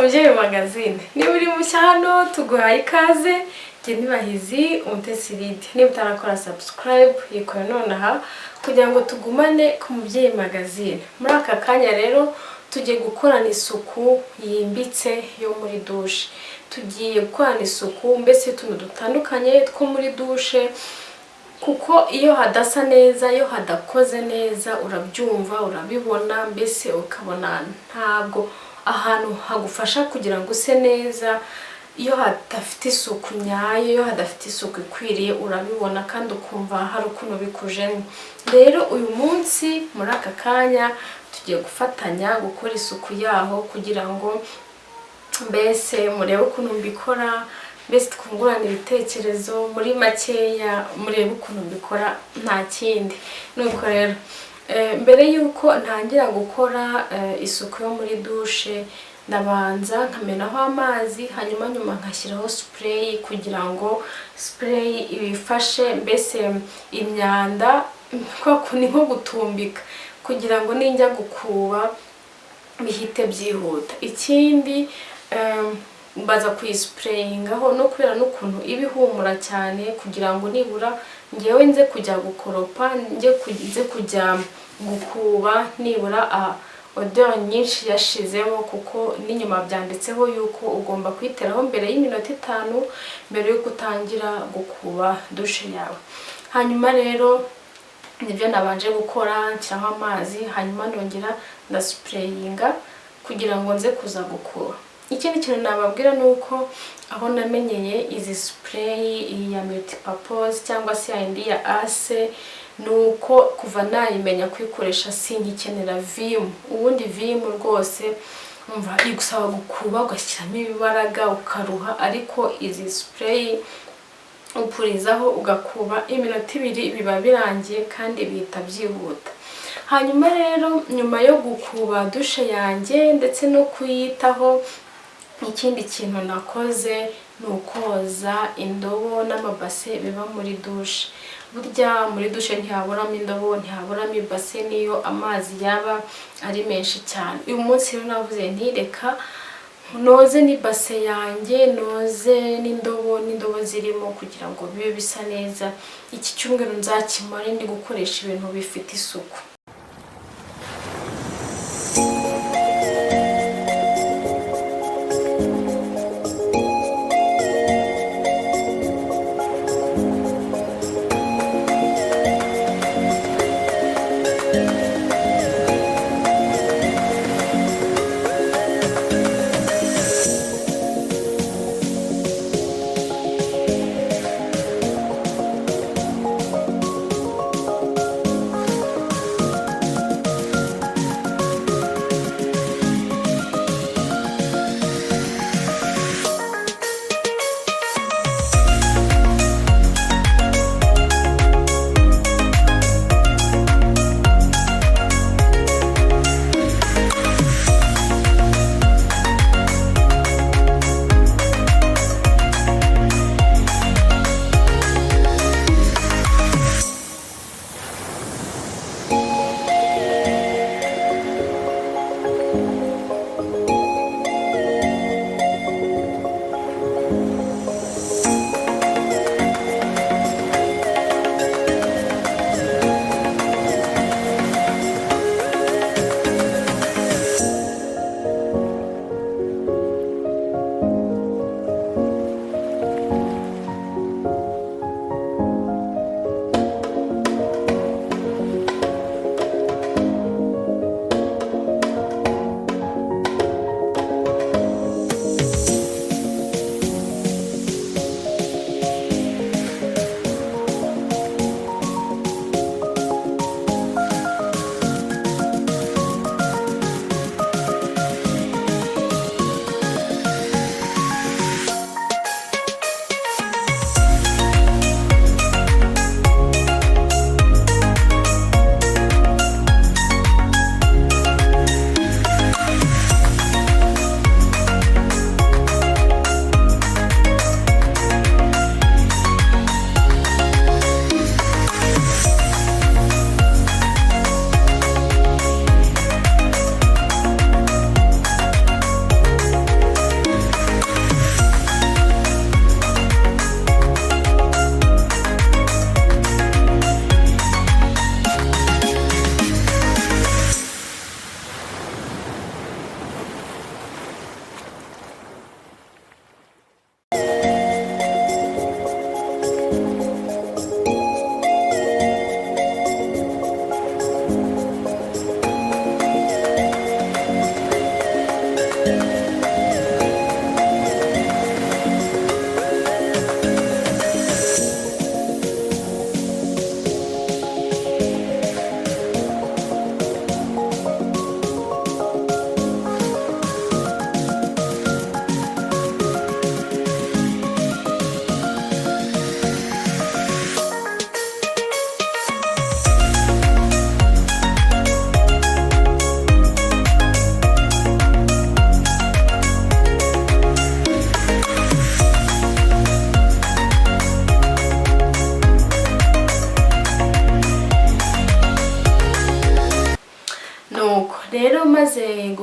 Umubyeyi magazine niba uri mushya hano tuguhaye ikaze. Njye nibahizi umutesiride. Niba utarakora subscribe yikore nonaha kugira ngo tugumane ku mubyeyi magazine. Muri aka kanya rero tugiye gukorana isuku yimbitse yo muri dushe. Tugiye gukorana isuku mbese tuntu dutandukanye two muri dushe, kuko iyo hadasa neza, iyo hadakoze neza urabyumva, urabibona, mbese ukabona ntabwo ahantu hagufasha kugira ngo use neza. Iyo hadafite isuku nyayo, iyo hadafite isuku ikwiriye urabibona kandi ukumva hari ukuntu bikujemo. Rero uyu munsi muri aka kanya tugiye gufatanya gukora isuku yaho kugira ngo mbese murebe ukuntu mbikora, mbese twungurana ibitekerezo muri makeya, murebe ukuntu mbikora nta kindi. Nuko rero mbere yuko ntangira gukora isuku yo muri dushe, ndabanza nkamenaho amazi, hanyuma nyuma nkashyiraho spray kugira ngo spray ibifashe mbese imyanda ni nko gutumbika, kugira ngo ninjya gukuba bihite byihuta. Ikindi baza kuyisprayingaho no kubera n'ukuntu ibihumura cyane, kugira ngo nibura ngewe nze kujya gukoropa, nze kujya gukuba nibura odeur nyinshi yashizemo, kuko n'inyuma byanditseho yuko ugomba kwiteraho mbere y'iminota 5 mbere yuko utangira gukuba dushe yawe. Hanyuma rero nibyo nabanje gukora, nshyiraho amazi, hanyuma ndongera ndasprayinga kugira ngo nze kuza gukuba. Ikindi kintu nababwira nuko aho namenyeye izi spray ya multipurpose cyangwa se yindi ya ase, nuko kuva nayimenya kwikoresha singikenera vim. Ubundi vim rwose umva igusaba gukuba ugashyiramo ibibaraga ukaruha, ariko izi spray upurizaho ugakuba iminota 2 biba birangiye kandi bihita byihuta. Hanyuma rero nyuma yo gukuba dushe yanjye ndetse no kuyitaho, ikindi kintu nakoze ni ukoza indobo n'amabase biba muri dushe. Burya muri dushe ntihaburamo indobo, ntihaburamo ibase niyo amazi yaba ari menshi cyane. Uyu munsi rero navuze ntireka noze n'ibase yanjye, noze n'indobo zirimo, kugira ngo bibe bisa neza. Iki cyumweru nzakimara ndi gukoresha ibintu bifite isuku.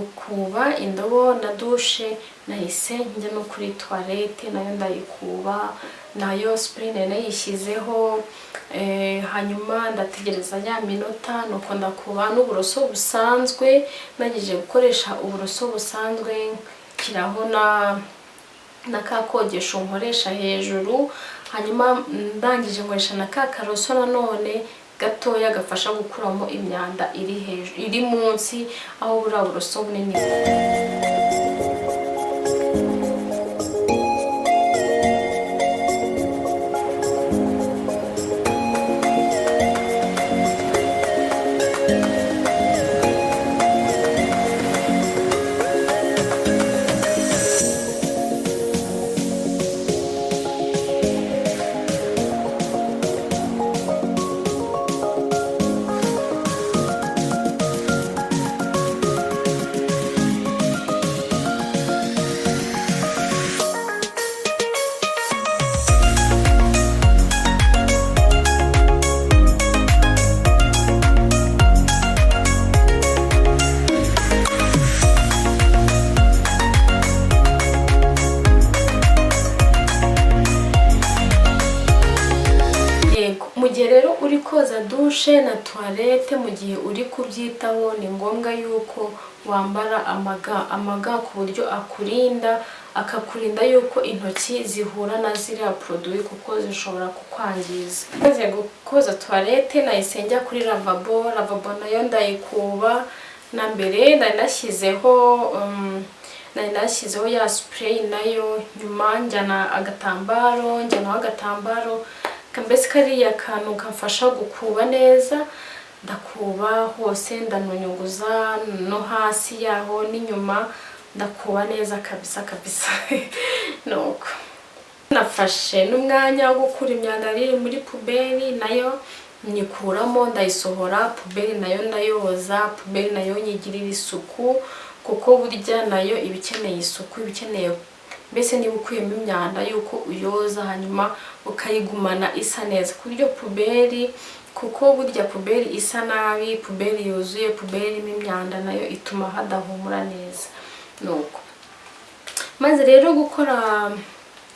gukuba indobo na dushe nahise njya no kuri toilette nayo ndayikuba, nayo spray nayishyizeho. Hanyuma ndategereza ya minota, nuko ndakuba n'uburoso busanzwe. Nagije gukoresha uburoso busanzwe kiraho na kakogesho nkoresha hejuru. Hanyuma ndangije nkoresha na karoso nanone gatoya gafasha gukuramo imyanda iri hejuru, iri munsi aho buriya buroso bunini. Mu gihe rero uri koza dushe na toilette, mu gihe uri kubyitaho ni ngombwa yuko wambara amaga ku buryo akakurinda yuko intoki zihura na ziriya produit kuko zishobora kukwangiza. Maze gukoza toilette nahise njya kuri lavabo nayo ndayikuba. Na mbere nari nashyizeho ya spray nayo, nyuma njyanaho agatambaro mbese kariya kantu kamfasha gukuba neza. Ndakuba hose, ndanunyuguza no hasi yaho n'inyuma, ndakuba neza kabisa. Nuko nafashe n'umwanya wo gukura imyanda iri muri puberi, nayo nyikuramo ndayisohora. Puberi nayo ndayoza, puberi nayo nyigirira isuku kuko burya nayo ibikeneye isuku, ibikeneye mbese niba ukuyemo imyanda yuko uyoza hanyuma ukayigumana isa neza. Ku buryo puberi, kuko burya puberi isa nabi, puberi yuzuye, puberi irimo imyanda nayo ituma hadahumura neza. Nuko maze rero gukora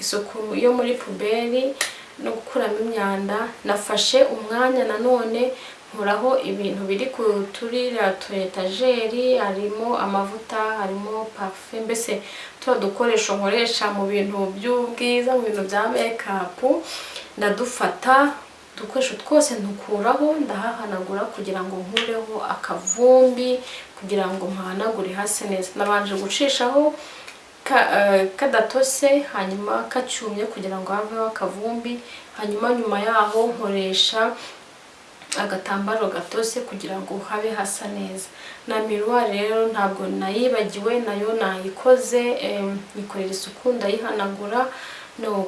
isuku yo muri puberi no gukuramo imyanda, nafashe umwanya nanone nkuraho ibintu biri ku turira tu etajeri, harimo amavuta, harimo parfum, mbese tuba dukoresho nkoresha mu bintu by'ubwiza, mu bintu bya makeup. Ndadufata dukoresho twose ntukuraho, ndahahanagura kugira ngo nkureho akavumbi, kugira ngo mpahanagure hasi neza. Nabanje gucishaho kadatose, hanyuma kacyumye kugira ngo haveho akavumbi. Hanyuma nyuma yaho nkoresha agatambaro gatose kugira ngo habe hasa neza. Na miroir rero ntabwo nayibagiwe, nayo nayikoze, nikorera isuku ndayihanagura. No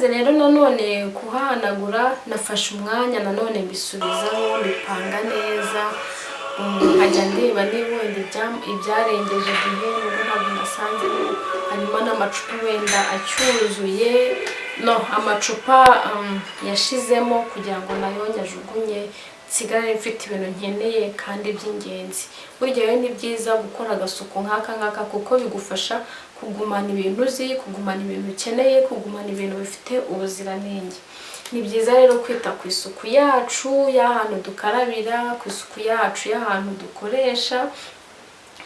maze rero nanone kuhanagura nafashe umwanya nanone mbisubizaho bipanga neza, nkajya ndeba niba wenda ibyarengeje igihe nubwo ntabwo nasanzemo, hanyuma n'amacupa wenda acyuzuye amacupa yashizemo kugira ngo nayo nyajugunye nsigare mfite ibintu nkeneye kandi by'ingenzi. Burya rero ni byiza gukora agasuku nk'aka kuko bigufasha kugumana ibintu uzi, kugumana ibintu ukeneye, kugumana ibintu bifite ubuziranenge. Ni byiza rero kwita ku isuku yacu y'ahantu dukarabira, ku isuku yacu y'ahantu dukoresha,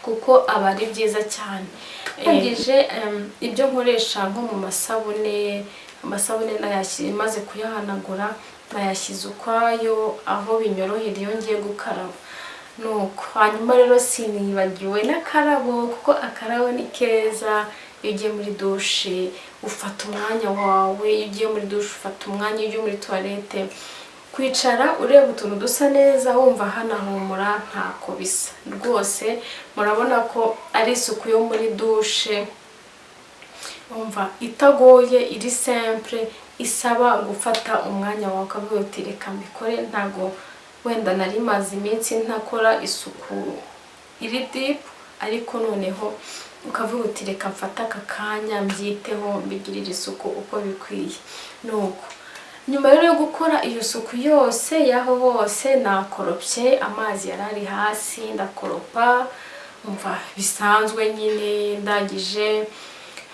kuko aba ari byiza cyane. Ngije ibyo nkoresha nko mu amasabune nayashyize maze kuyahanagura, nayashyize ukwayo aho binyorohera iyo ngiye gukaraba. Nuko hanyuma rero sinibagiwe n'akarabo, kuko akarabo ni keza. Iyo ugiye muri dushe ufata umwanya wawe, iyo ugiye muri dushe ufata umwanya, iyo ugiye muri toilette kwicara ureba utuntu dusa neza wumva hanahumura ntako bisa. Rwose murabona ko ari isuku yo muri dushe umva itagoye, iri simple, isaba gufata umwanya wawe ukavuga uti reka mbikore. Ntago wenda nari maze iminsi ntakora isuku iri deep, ariko noneho ukavuga uti reka mfata aka kanya mbyiteho mbigirire isuku uko bikwiye. Nuko nyuma yo gukora iyo suku yose yaho hose nakoropye, amazi yarari hasi ndakoropa umva bisanzwe nyine. Ndagije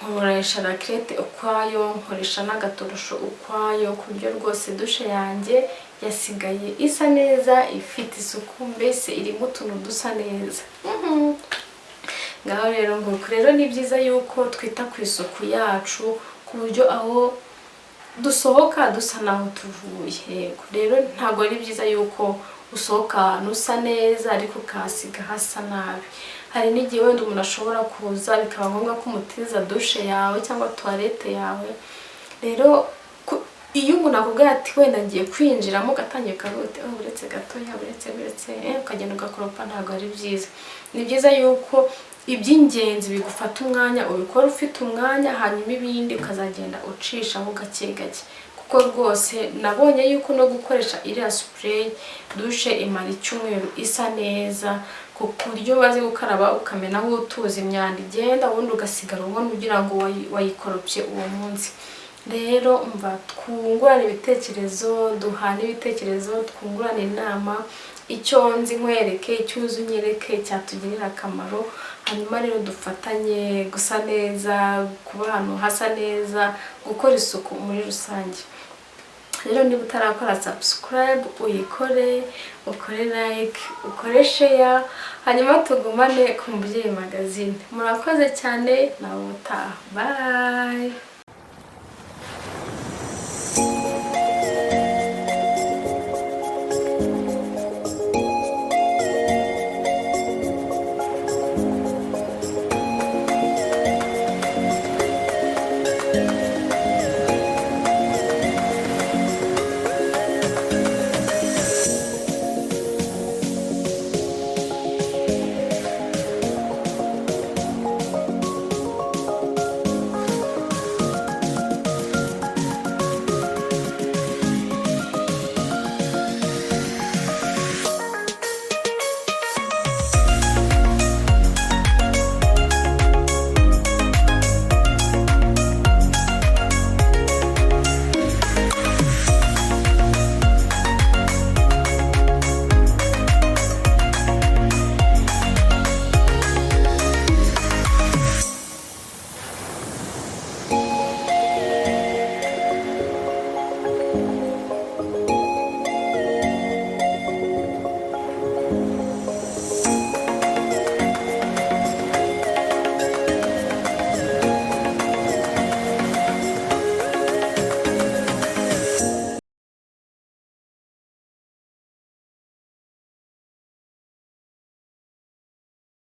nkoresha rakerete ukwayo, nkoresha n'agatorosho ukwayo, ku buryo rwose dushe yanjye yasigaye isa neza, ifite isuku, mbese irimo utuntu dusa neza. Ngaho rero nguko rero ni byiza yuko twita ku isuku yacu ku buryo aho dusohoka dusa naho tuvuye. Yego rero ntabwo ari byiza yuko usohoka ahantu usa neza ariko ukahasiga hasa nabi. Hari n'igihe wenda umuntu ashobora kuza bikaba ngombwa ko umutiza dushe yawe cyangwa toilette yawe. Rero iyo umuntu akubwira ati wenda ngiye kwinjiramo ugatangira ukavuga uti uretse gatoya, uretse ukagenda ugakoropa, ntabwo ari byiza. Ni byiza yuko iby'ingenzi bigufata umwanya ubikora ufite umwanya, hanyuma ibindi ukazagenda ucishaho gake gake, kuko rwose nabonye yuko no gukoresha iriya spray dushe imara icyumweru isa neza, ku buryo bazi gukaraba ukamena aho utuzi imyanda igenda, ubundi ugasigara ubona ugira ngo wayikoropye uwo munsi. Rero umva twungurana ibitekerezo, duhana ibitekerezo, twungurana inama, icyo nzi nkwereke, icyo uzi unyereke cyatugirira akamaro. Hanyuma rero dufatanye gusa neza, kuba ahantu hasa neza, gukora isuku muri rusange. Rero niba utarakora subscribe uyikore, ukore like, ukore share, hanyuma tugumane ku Mubyeyi magazine. Murakoze cyane, nawe utaha. Bye.